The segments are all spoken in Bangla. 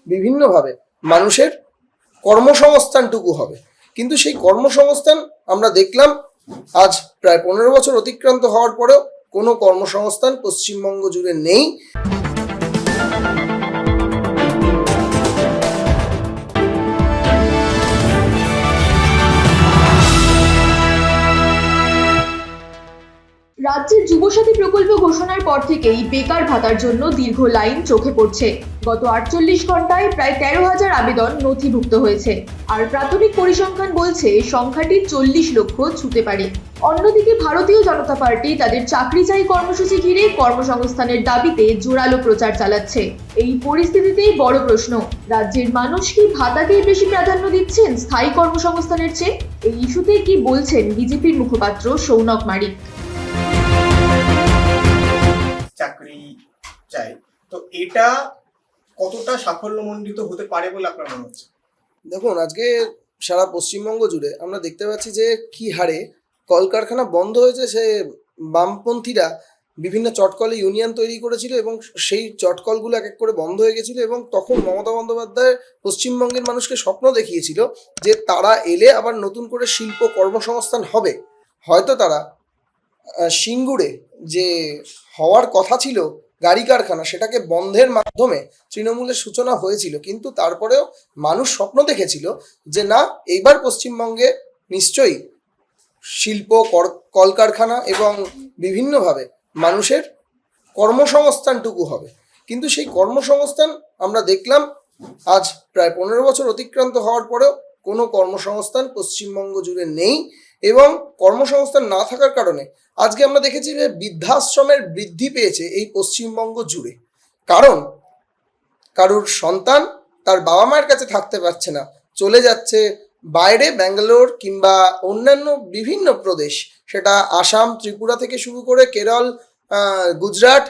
বিভিন্নভাবে মানুষের কর্মসংস্থানটুকু হবে, কিন্তু সেই কর্মসংস্থান আমরা দেখলাম আজ প্রায় 15 বছর অতিক্রান্ত হওয়ার পরেও কোনো কর্মসংস্থান পশ্চিমবঙ্গ জুড়ে নেই। রাজ্যের যুবসাথী প্রকল্প ঘোষণার পর থেকেই বেকার ভাতার জন্য দীর্ঘ লাইন চোখে পড়ছে। গত 48 ঘন্টায় প্রায় 13,000 আবেদন নথিভুক্ত হয়েছে, আর প্রাথমিক পরিসংখ্যান বলছে সংখ্যাটি 40 লক্ষ ছুঁতে পারে। অন্যদিকে ভারতীয় জনতা পার্টি তাদের চাকরি চাই কর্মসূচি ঘিরে কর্মসংস্থানের দাবিতে জোরালো প্রচার চালাচ্ছে। এই পরিস্থিতিতেই বড় প্রশ্ন, রাজ্যের মানুষ কি ভাতাকেই বেশি প্রাধান্য দিচ্ছেন স্থায়ী কর্মসংস্থানের চেয়ে? এই ইস্যুতে কি বলছেন বিজেপির মুখপাত্র সৌনক মারিক। চাকরি চাই, তো এটা কতটা সাফল্যমণ্ডিত হতে পারে বলে আপনার মনে হচ্ছে? দেখুন, আজকে সারা পশ্চিমবঙ্গ জুড়ে আমরা দেখতে পাচ্ছি যে কি হারে কলকারখানা বন্ধ হয়েছে। সে বামপন্থীরা বিভিন্ন চটকলে ইউনিয়ন তৈরি করেছিল এবং সেই চটকলগুলো এক এক করে বন্ধ হয়ে গেছিল, এবং তখন মমতা বন্দ্যোপাধ্যায় পশ্চিমবঙ্গের মানুষকে স্বপ্ন দেখিয়েছিল যে তারা এলে আবার নতুন করে শিল্প কর্মসংস্থান হবে। হয়তো তারা সিঙ্গুরে যে হওয়ার কথা ছিল গাড়ি কারখানা, সেটাকে বন্ধের মাধ্যমে তৃণমূলের সূচনা হয়েছিল, কিন্তু তারপরেও মানুষ স্বপ্ন দেখেছিল যে না, এইবার পশ্চিমবঙ্গে নিশ্চয়ই শিল্প কলকারখানা এবং বিভিন্নভাবে মানুষের কর্মসংস্থানটুকু হবে। কিন্তু সেই কর্মসংস্থান আমরা দেখলাম আজ প্রায় 15 বছর অতিক্রান্ত হওয়ার পরেও কোনো কর্মসংস্থান পশ্চিমবঙ্গ জুড়ে নেই, এবং কর্মসংস্থান না থাকার কারণে আজকে আমরা দেখেছি যে বৃদ্ধাশ্রমের বৃদ্ধি পেয়েছে এই পশ্চিমবঙ্গ জুড়ে। কারণ কারুর সন্তান তার বাবা মায়ের কাছে থাকতে পারছে না, চলে যাচ্ছে বাইরে, ব্যাঙ্গালোর কিংবা অন্যান্য বিভিন্ন প্রদেশ, সেটা আসাম, ত্রিপুরা থেকে শুরু করে কেরল, গুজরাট,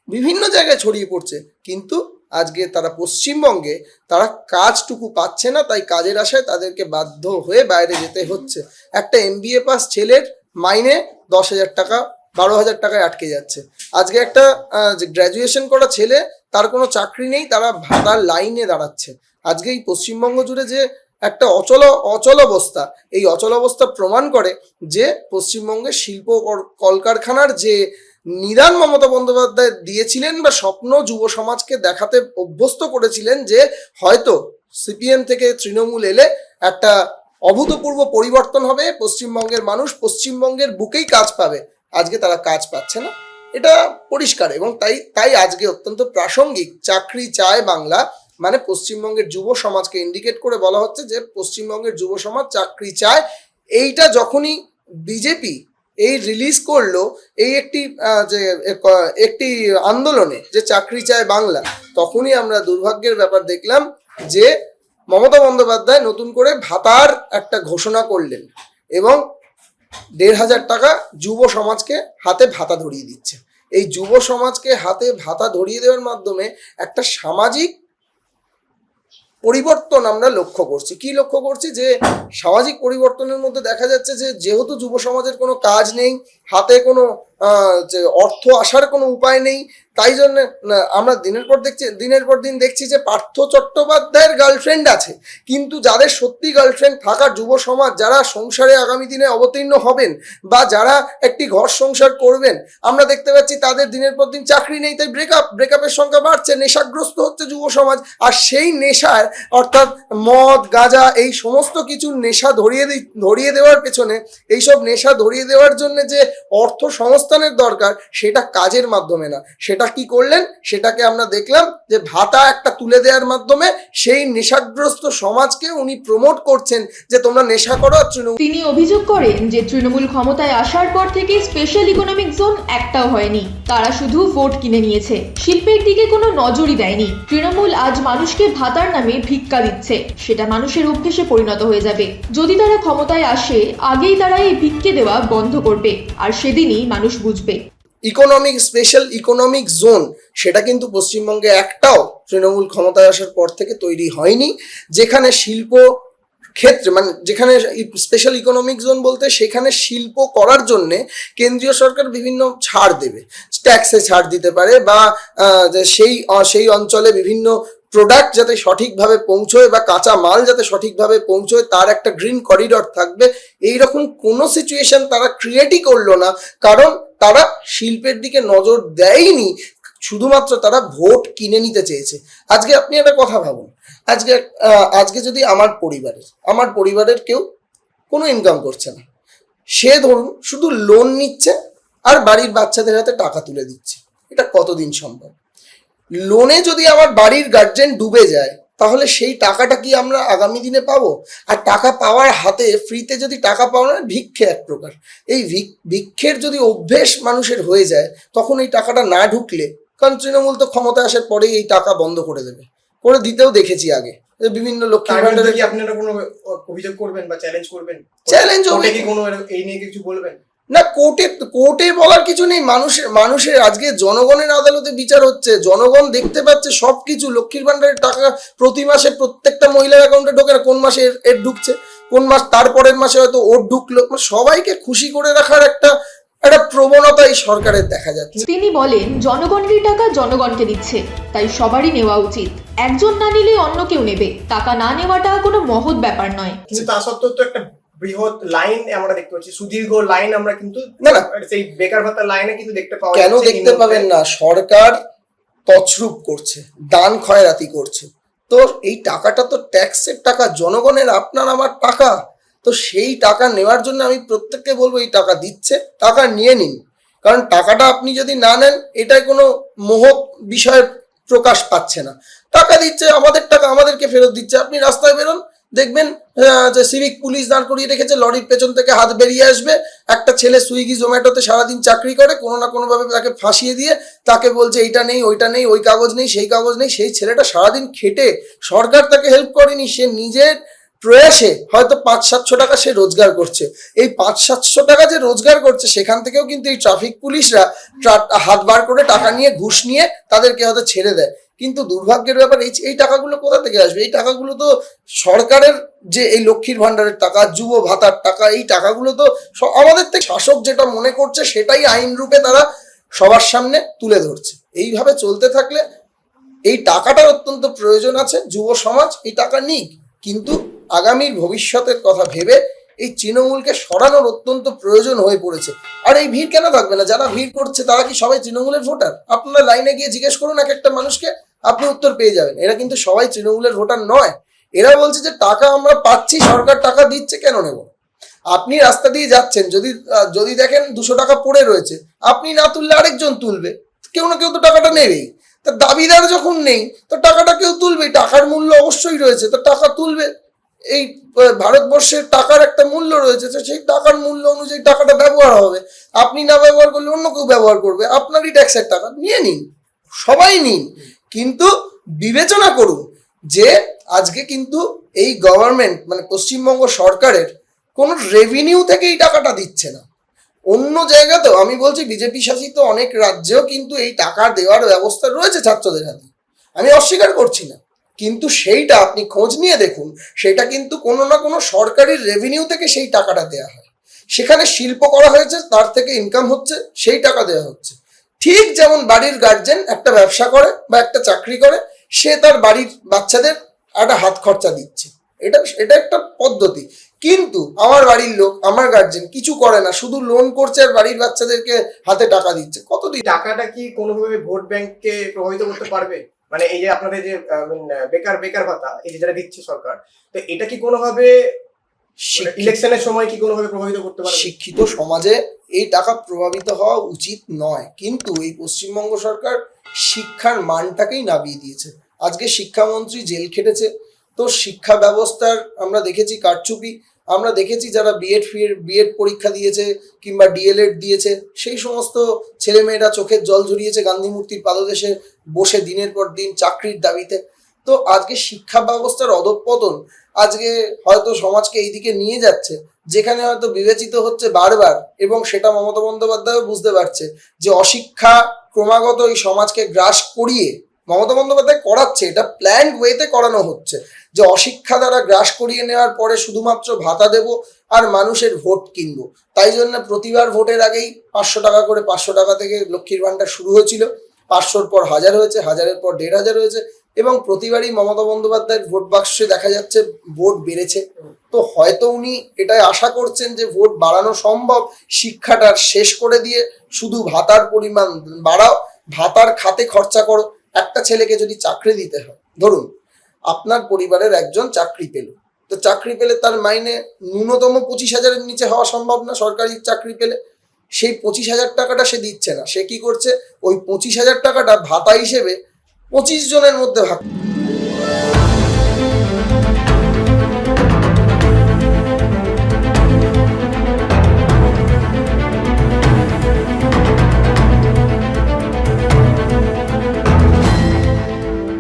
বিভিন্ন জায়গায় ছড়িয়ে পড়ছে। কিন্তু আজকে তারা পশ্চিমবঙ্গে তারা কাজটুকু পাচ্ছে না, তাই কাজের আশায় তাদেরকে বাধ্য হয়ে বাইরে যেতে হচ্ছে। একটা MBA পাস ছেলের মাইনে 10,000 টাকা, 12,000 টাকায় আটকে যাচ্ছে। আজকে একটা গ্র্যাজুয়েশন করা ছেলে, তার কোনো চাকরি নেই, তারা ভাতার লাইনে দাঁড়াচ্ছে। আজকে এই পশ্চিমবঙ্গ জুড়ে যে একটা অচল অবস্থা, এই অচল অবস্থা প্রমাণ করে যে পশ্চিমবঙ্গের শিল্প কলকারখানার যে নিদান মমতা বন্দ্যোপাধ্যায় দিয়েছিলেন বা স্বপ্ন যুব সমাজকে দেখাতে অভ্যস্ত করেছিলেন যে হয়তো CPM থেকে তৃণমূল এলে একটা অভূতপূর্ব পরিবর্তন হবে, পশ্চিমবঙ্গের মানুষ পশ্চিমবঙ্গের বুকেই কাজ পাবে, আজকে তারা কাজ পাচ্ছে না, এটা পরিষ্কার। এবং তাই আজকে অত্যন্ত প্রাসঙ্গিক চাকরি চায় বাংলা, মানে পশ্চিমবঙ্গের যুব সমাজকে ইন্ডিকেট করে বলা হচ্ছে যে পশ্চিমবঙ্গের যুব সমাজ চাকরি চায়। এইটা যখনই বিজেপি এই রিলিজ করলো এই একটি আন্দোলনে যে চাকরি চায় বাংলা, তখনই আমরা দুর্ভাগ্যের ব্যাপার দেখলাম যে মমতা বন্দ্যোপাধ্যায় নতুন করে ভাতার একটা ঘোষণা করলেন এবং 1,500 টাকা যুব সমাজকে হাতে ভাতা ধরিয়ে দিচ্ছে। এই যুব সমাজকে হাতে ভাতা ধরিয়ে দেওয়ার মাধ্যমে একটা সামাজিক পরিবর্তন আমরা লক্ষ্য করছি। কি লক্ষ্য করছি? যে সামাজিক পরিবর্তনের মধ্যে দেখা যাচ্ছে যে যেহেতু যুব সমাজের কোনো কাজ নেই, হাতে কোনো যে অর্থ আসার কোনো উপায় নেই, তাই জন্য আমরা দিনের পর দিন দেখছি যে পার্থ চট্টোপাধ্যায়ের গার্লফ্রেন্ড আছে, কিন্তু যাদের সত্যি গার্লফ্রেন্ড থাকা যুব সমাজ, যারা সংসারে আগামী দিনে অবতীর্ণ হবেন বা যারা একটি ঘর সংসার করবেন, আমরা দেখতে পাচ্ছি তাদের দিনের পর দিন চাকরি নেই, তাই ব্রেকআপের সংখ্যা বাড়ছে, নেশাগ্রস্ত হচ্ছে যুব সমাজ। আর সেই নেশার অর্থাৎ মদ, গাঁজা, এই সমস্ত কিছু নেশা ধরিয়ে দেওয়ার পেছনে, এইসব নেশা ধরিয়ে দেওয়ার জন্য যে অর্থ সংস্থানের দরকার, সেটা কাজের মাধ্যমে না। সেটা কি করলেন? সেটাকে আমরা দেখলাম যে ভাতা একটা তুলে দেওয়ার মাধ্যমে সেই নেশাগ্রস্ত সমাজকে উনি প্রমোট করছেন যে তোমরা নেশা করো। তিনি অভিযোগ করেন যে তৃণমূল ক্ষমতায় আসার পর থেকে স্পেশাল ইকোনমিক জোন একটাও হয়নি, তারা শুধু ভোট কিনে নিয়েছে, শিল্পের দিকে কোনো নজরই দেয়নি। তৃণমূল আজ মানুষকে ভাতার নামে ভিক্ষা দিচ্ছে, সেটা মানুষের অভ্যেসে পরিণত হয়ে যাবে। যদি তারা ক্ষমতায় আসে, আগেই তারা এই ভিক্ষে দেওয়া বন্ধ করবে, আর সেদিনই মানুষ বুঝবে। স্পেশাল ইকোনমিক জোন সেটা কিন্তু পশ্চিমবঙ্গে একটাও তৃণমূল ক্ষমতায় আসার পর থেকে তৈরি হয়নি, যেখানে শিল্প ক্ষেত্রে, মানে যেখানে স্পেশাল ইকোনমিক জোন বলতে সেখানে শিল্প করার জন্যে কেন্দ্রীয় সরকার বিভিন্ন ছাড় দেবে, ট্যাক্সে ছাড় দিতে পারে বা সেই অঞ্চলে বিভিন্ন প্রোডাক্ট যাতে সঠিকভাবে পৌঁছয় বা কাঁচা মাল যাতে সঠিকভাবে পৌঁছয়, তার একটা গ্রিন করিডর থাকবে, এইরকম কোনো সিচুয়েশন তারা ক্রিয়েটই করলো না। কারণ তারা শিল্পের দিকে নজর দেয়নি, শুধুমাত্র তারা ভোট কিনে নিতে চেয়েছে। আজকে আপনি একটা কথা ভাবুন, আজকে যদি আমার পরিবারের কেউ কোনো ইনকাম করছে না, সে ধরুন শুধু লোন নিচ্ছে আর বাড়ির বাচ্চাদের হাতে টাকা তুলে দিচ্ছে, এটা কতদিন সম্ভব? লোনে যদি আমার বাড়ির গার্জেন ডুবে যায়, তাহলে সেই টাকাটা কি আমরা আগামী দিনে পাবো? আর টাকা পাওয়ার হাতে ফ্রিতে যদি টাকা পাওয়া না, ভিক্ষে এক প্রকার। এই ভিক্ষের যদি অভ্যেস মানুষের হয়ে যায়, তখন এই টাকাটা না ঢুকলে, কারণ তৃণমূল তো ক্ষমতা আসার পরেই এই টাকা বন্ধ করে দেবে, করে দিতেও দেখেছি আগে বিভিন্ন লক্ষ্মীর ভান্ডারে। কি আপনারা কোনো অভিযোগ করবেন বা চ্যালেঞ্জ করবেন? চ্যালেঞ্জ হবে কি কোনো এই নিয়ে কিছু বলবেন? না, কোর্টে বলার কিছু নেই। মানুষের আজকে জনগণের আদালতে বিচার হচ্ছে, জনগণ দেখতে পাচ্ছে সবকিছু। লক্ষ্মীর ভান্ডারের টাকা প্রতি মাসে প্রত্যেকটা মহিলার অ্যাকাউন্টে ঢোকে না, কোন মাসে এর ঢুকছে, কোন মাস তারপরের মাসে হয়তো ওর ঢুকলো। সবাইকে খুশি করে রাখার একটা প্রবণতা এই সরকারের দেখা যাচ্ছে। তিনি বলেন, জনগণেরই টাকা জনগণকে দিচ্ছে, তাই সবারই নেওয়া উচিত। একজন না নিলে অন্য কেউ নেবে, টাকা না নেওয়াটা কোনো মহৎ ব্যাপার নয়। কিন্তু তা সত্ত্বেও তো একটা বৃহৎ লাইন আমরা দেখতে পাচ্ছি, সুদীর্ঘ লাইন আমরা কিন্তু না সেই বেকার ভাতার লাইনে কিন্তু দেখতে পাওয়া কেন দেখতে পাবেন না? সরকার তছরূপ করছে, দান খয়রাতি করছে। তো এই টাকাটা তো ট্যাক্সের টাকা, জনগণের, আপনার আমার টাকা। তো সেই টাকা নেওয়ার জন্য আমি প্রত্যেককে বলবো, এই টাকা দিচ্ছে, টাকা নিয়ে নিন। কারণ টাকাটা আপনি যদি না নেন, এটাই কোনো মোহ বিষয় প্রকাশ পাচ্ছে না। টাকা দিচ্ছে, আমাদের টাকা আমাদেরকে ফেরত দিচ্ছে। আপনি রাস্তায় বেরোন, দেখবেন যে সিভিক পুলিশ দাঁড় করিয়ে রেখেছে, লরির পেছন থেকে হাত বেরিয়ে আসবে, একটা ছেলে সুইগি জোম্যাটোতে সারাদিন চাকরি করে, কোনো না কোনোভাবে তাকে ফাঁসিয়ে দিয়ে তাকে বলছে এইটা নেই, ওইটা নেই, ওই কাগজ নেই, সেই কাগজ নেই। সেই ছেলেটা সারাদিন খেটে, সরকার তাকে হেল্প করেনি, সে নিজের প্রয়াসে হয়তো 500-700 টাকা সে রোজগার করছে। এই 500-700 টাকা যে রোজগার করছে, সেখান থেকেও কিন্তু এই ট্রাফিক পুলিশরা হাত বার করে টাকা নিয়ে, ঘুষ নিয়ে তাদেরকে হয়তো ছেড়ে দেয়। কিন্তু দুর্ভাগ্যের ব্যাপার, এই টাকাগুলো কোথা থেকে আসবে? এই টাকাগুলো তো সরকারের, যে এই লক্ষ্মীর ভান্ডারের টাকা, যুব ভাতার টাকা, এই টাকাগুলো তো আমাদের থেকে শাসক যেটা মনে করছে সেটাই আইন রূপে তারা সবার সামনে তুলে ধরছে। এইভাবে চলতে থাকলে এই টাকাটার অত্যন্ত প্রয়োজন আছে, যুব সমাজ এই টাকা নিক, কিন্তু আগামীর ভবিষ্যতের কথা ভেবে এই তৃণমূলকে সরানোর অত্যন্ত প্রয়োজন হয়ে পড়েছে। আর এই ভিড় কেন থাকবে না? যারা ভিড় করছে তারা কি সবাই তৃণমূলের ভোটার? আপনারা লাইনে গিয়ে জিজ্ঞেস করুন এক একটা মানুষকে, আপনি উত্তর পেয়ে যাবেন। এরা কিন্তু সবাই তৃণমূলের ভোটার নয়। এরা বলছে যে টাকা আমরা পাচ্ছি, সরকার টাকা দিচ্ছে, কেন নেব? আপনি রাস্তা দিয়ে যাচ্ছেন, যদি দেখেন 200 টাকা পড়ে রয়েছে, আপনি না তুললে আরেকজন তুলবে, কেউ না কেউ তো টাকাটা নেবেই। তা দাবিদার যখন নেই, তো টাকাটা কেউ তুলবেই। টাকার মূল্য অবশ্যই রয়েছে, তো টাকা তুলবে। এই ভারতবর্ষের টাকার একটা মূল্য রয়েছে, তো সেই টাকার মূল্য অনুযায়ী টাকাটা ব্যবহার হবে। আপনি না ব্যবহার করলে অন্য কেউ ব্যবহার করবে, আপনারই ট্যাক্সের টাকা নিয়ে নিন, সবাই নিন, কিন্তু বিবেচনা করুন যে আজকে কিন্তু এই গভর্নমেন্ট, মানে পশ্চিমবঙ্গ সরকারের কোনো রেভিনিউ থেকে এই টাকাটা দিচ্ছে না। অন্য জায়গাতেও, আমি বলছি বিজেপি শাসিত অনেক রাজ্যেও কিন্তু এই টাকা দেওয়ার ব্যবস্থা রয়েছে ছাত্রদের হাতে, আমি অস্বীকার করছি না। কিন্তু সেইটা আপনি খোঁজ নিয়ে দেখুন, সেটা কিন্তু কোনো না কোনো সরকারি রেভিনিউ থেকে সেই টাকাটা দেওয়া হয়। সেখানে শিল্প করা হয়েছে, তার থেকে ইনকাম হচ্ছে, সেই টাকা দেওয়া হচ্ছে। ঠিক যেমন বাড়ির গার্জেন একটা ব্যবসা করে বা একটা চাকরি করে, সে তার বাড়ির বাচ্চাদের একটা হাত খরচা দিচ্ছে, এটা একটা পদ্ধতি। কিন্তু আমার বাড়ির লোক, আমার গার্জেন কিছু করে না, শুধু লোন করছে আর বাড়ির বাচ্চাদেরকে হাতে টাকা দিচ্ছে। কতদিন টাকাটা কি কোনোভাবে ভোট ব্যাংককে প্রভাবিত করতে পারবে? মানে এই যে আপনাদের যে বেকার ভাতা, এই যে যেটা দিচ্ছে সরকার, তো এটা কি কোনোভাবে ইলেকশনের সময় কি কোনোভাবে প্রভাবিত করতে পারবে? শিক্ষিত সমাজে এই টাকা প্রভাবিত হওয়া উচিত নয়, কিন্তু এই পশ্চিমবঙ্গ সরকার শিক্ষার মানটাকেই নামিয়ে দিয়েছে। আজকে শিক্ষামন্ত্রী জেল খেটেছে। তো শিক্ষা ব্যবস্থার আমরা দেখেছি কারচুপি, আমরা দেখেছি যারা বিএড পরীক্ষা দিয়েছে কিংবা ডিএলএড দিয়েছে, সেই সমস্ত ছেলেমেয়েরা চোখের জল ঝরিয়েছে গান্ধী মূর্তির পাদদেশে বসে দিনের পর দিন চাকরির দাবিতে। তো আজকে শিক্ষা ব্যবস্থার অধঃপতন আজকে হয়তো সমাজকে এই দিকে নিয়ে যাচ্ছে, যেখানে হয়তো বিবেচিত হচ্ছে বারবার, এবং সেটা মমতা বন্দ্যোপাধ্যায়ও বুঝতে পারছে যে অশিক্ষা ক্রমাগত এই সমাজকে গ্রাস করিয়ে, মমতা বন্দ্যোপাধ্যায় করাচ্ছে, এটা প্ল্যান্ড ওয়েতে করানো হচ্ছে, যে অশিক্ষা দ্বারা গ্রাস করিয়ে নেওয়ার পরে শুধুমাত্র ভাতা দেব আর মানুষের ভোট কিনবো। তাই জন্য প্রতিবার ভোটের আগেই 500 টাকা করে, 500 টাকা থেকে লক্ষ্মীর ভান্ডার শুরু হয়েছিল, 500-র পর 1000 হয়েছে, 1000-এর পর 1500 হয়েছে, এবং প্রতিবারই মমতা বন্দ্যোপাধ্যায়ের ভোট বাক্সে দেখা যাচ্ছে ভোট বেড়েছে। তো হয়তো উনি এটাই আশা করছেন যে ভোট বাড়ানো সম্ভব, শিক্ষাটা শেষ করে দিয়ে শুধু ভাতার পরিমাণ বাড়াও, ভাতার খাতে খরচা করো। একটা ছেলেকে যদি চাকরি দিতে হয়, ধরুন আপনার পরিবারের একজন চাকরি পেল, তো চাকরি পেলে তার মাইনে ন্যূনতম 25,000-এর নিচে হওয়া সম্ভব না। সরকারি চাকরি পেলে সেই 25,000 টাকাটা সে দিচ্ছে না, সে কি করছে, ওই 25,000 টাকাটা ভাতা হিসেবে 25 জনের মধ্যে ভাগ